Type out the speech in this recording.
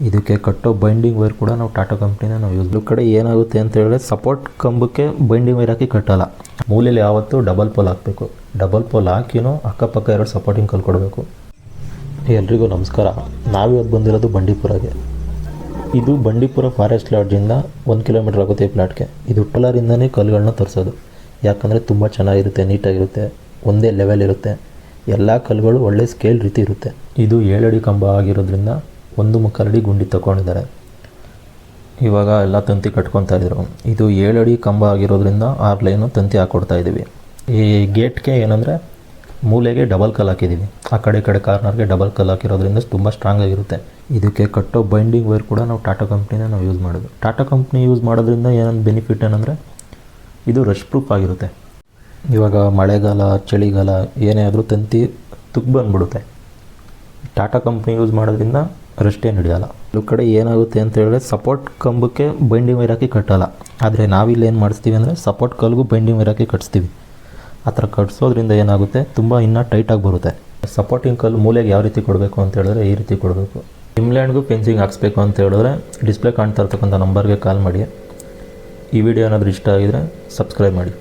ಇದಕ್ಕೆ ಕಟ್ಟೋ binding wire ಕೂಡ ನಾವು ಟಾಟಾ ಕಂಪ್ನಿನ ನಾವು ಯೂಸ್ ಕಡೆ ಏನಾಗುತ್ತೆ ಅಂತ ಹೇಳಿದ್ರೆ ಸಪೋರ್ಟ್ ಕಂಬಕ್ಕೆ ಬೈಂಡಿಂಗ್ ವೈರ್ ಹಾಕಿ ಕಟ್ಟಲ್ಲ. ಮೂಲೆಯಲ್ಲಿ ಯಾವತ್ತೂ ಡಬಲ್ ಪೋಲ್ ಹಾಕಬೇಕು. ಡಬಲ್ ಪೋಲ್ ಹಾಕಿನೂ ಅಕ್ಕಪಕ್ಕ 2 ಸಪೋರ್ಟಿಂಗ್ ಕಲ್ಲು ಕೊಡಬೇಕು. ಎಲ್ರಿಗೂ ನಮಸ್ಕಾರ. ನಾವಿವತ್ತು ಬಂದಿರೋದು ಬಂಡೀಪುರಗೆ. ಇದು ಬಂಡೀಪುರ ಫಾರೆಸ್ಟ್ ಲಾಡ್ಜಿಂದ 1 ಕಿಲೋಮೀಟರ್ ಆಗುತ್ತೆ ಈ ಪ್ಲಾಟ್ಗೆ. ಇದು ಟಲರಿಂದನೇ ಕಲ್ಲುಗಳನ್ನ ತರಿಸೋದು. ಯಾಕಂದರೆ ತುಂಬ ಚೆನ್ನಾಗಿರುತ್ತೆ, ನೀಟಾಗಿರುತ್ತೆ, ಒಂದೇ ಲೆವೆಲ್ ಇರುತ್ತೆ, ಎಲ್ಲ ಕಲ್ಲುಗಳು ಒಳ್ಳೆ ಸ್ಕೇಲ್ ರೀತಿ ಇರುತ್ತೆ. ಇದು 7 ಅಡಿ ಕಂಬ ಆಗಿರೋದ್ರಿಂದ 1.25 ಅಡಿ ಗುಂಡಿ ತಗೊಂಡಿದ್ದಾರೆ. ಇವಾಗ ಎಲ್ಲ ತಂತಿ ಕಟ್ಕೊತಾ ಇದ್ರು. ಇದು 7 ಅಡಿ ಕಂಬ ಆಗಿರೋದ್ರಿಂದ 6 ಲೈನು ತಂತಿ ಹಾಕ್ಕೊಡ್ತಾ ಇದ್ದೀವಿ. ಈ ಗೇಟ್ಗೆ ಏನಂದರೆ ಮೂಲೆಗೆ ಡಬಲ್ ಕಲ್ಲು ಹಾಕಿದ್ದೀವಿ. ಆ ಕಡೆ ಕಾರ್ನರ್ಗೆ ಡಬಲ್ ಕಲ್ಲು ಹಾಕಿರೋದ್ರಿಂದ ತುಂಬ ಸ್ಟ್ರಾಂಗ್ ಆಗಿರುತ್ತೆ. ಇದಕ್ಕೆ ಕಟ್ಟೋ ಬೈಂಡಿಂಗ್ ವೈರ್ ಕೂಡ ನಾವು ಟಾಟಾ ಕಂಪ್ನಿನ ನಾವು ಯೂಸ್ ಮಾಡೋದು. ಟಾಟಾ ಕಂಪ್ನಿ ಯೂಸ್ ಮಾಡೋದ್ರಿಂದ ಏನೊಂದು ಬೆನಿಫಿಟ್ ಏನಂದರೆ ಇದು ರಶ್ ಪ್ರೂಫ್ ಆಗಿರುತ್ತೆ. ಇವಾಗ ಮಳೆಗಾಲ, ಚಳಿಗಾಲ ಏನೇ ಆದರೂ ತಂತಿ ತುಕ್ಕು ಬಂದುಬಿಡುತ್ತೆ. ಟಾಟಾ ಕಂಪ್ನಿ ಯೂಸ್ ಮಾಡೋದ್ರಿಂದ ರಷ್ಟೇ ನಡೆಯಲ್ಲ. ಈ ಕಡೆ ಏನಾಗುತ್ತೆ ಅಂತ ಹೇಳಿದ್ರೆ ಸಪೋರ್ಟ್ ಕಂಬಕ್ಕೆ ಬೈಂಡಿಂಗ್ ವೈರ್ ಹಾಕಿ ಕಟ್ಟಲ್ಲ. ಆದರೆ ನಾವಿಲ್ಲಿ ಏನು ಮಾಡಿಸ್ತೀವಿ ಅಂದರೆ ಸಪೋರ್ಟ್ ಕಲ್ಗೂ ಬೈಂಡಿಂಗ್ ವೈರ್ ಹಾಕಿ ಕಟ್ಸ್ತೀವಿ. ಆ ಥರ ಕಟ್ಸೋದ್ರಿಂದ ಏನಾಗುತ್ತೆ, ತುಂಬ ಇನ್ನೂ ಟೈಟಾಗಿ ಬರುತ್ತೆ. ಸಪೋರ್ಟಿಂಗ್ ಕಲ್ಲು ಮೂಲೆಗೆ ಯಾವ ರೀತಿ ಕೊಡಬೇಕು ಅಂತ ಹೇಳಿದ್ರೆ ಈ ರೀತಿ ಕೊಡಬೇಕು. ಇಂಗ್ಲೆಂಡ್ಗೂ ಫೆನ್ಸಿಂಗ್ ಹಾಕ್ಸ್ಬೇಕು ಅಂತ ಹೇಳಿದ್ರೆ ಡಿಸ್ಪ್ಲೇ ಕಾಣ್ತಾ ಇರ್ತಕ್ಕಂಥ ನಂಬರ್ಗೆ ಕಾಲ್ ಮಾಡಿ. ಈ ವಿಡಿಯೋ ಏನಾದರೂ ಇಷ್ಟ ಆಗಿದರೆ ಸಬ್ಸ್ಕ್ರೈಬ್ ಮಾಡಿ.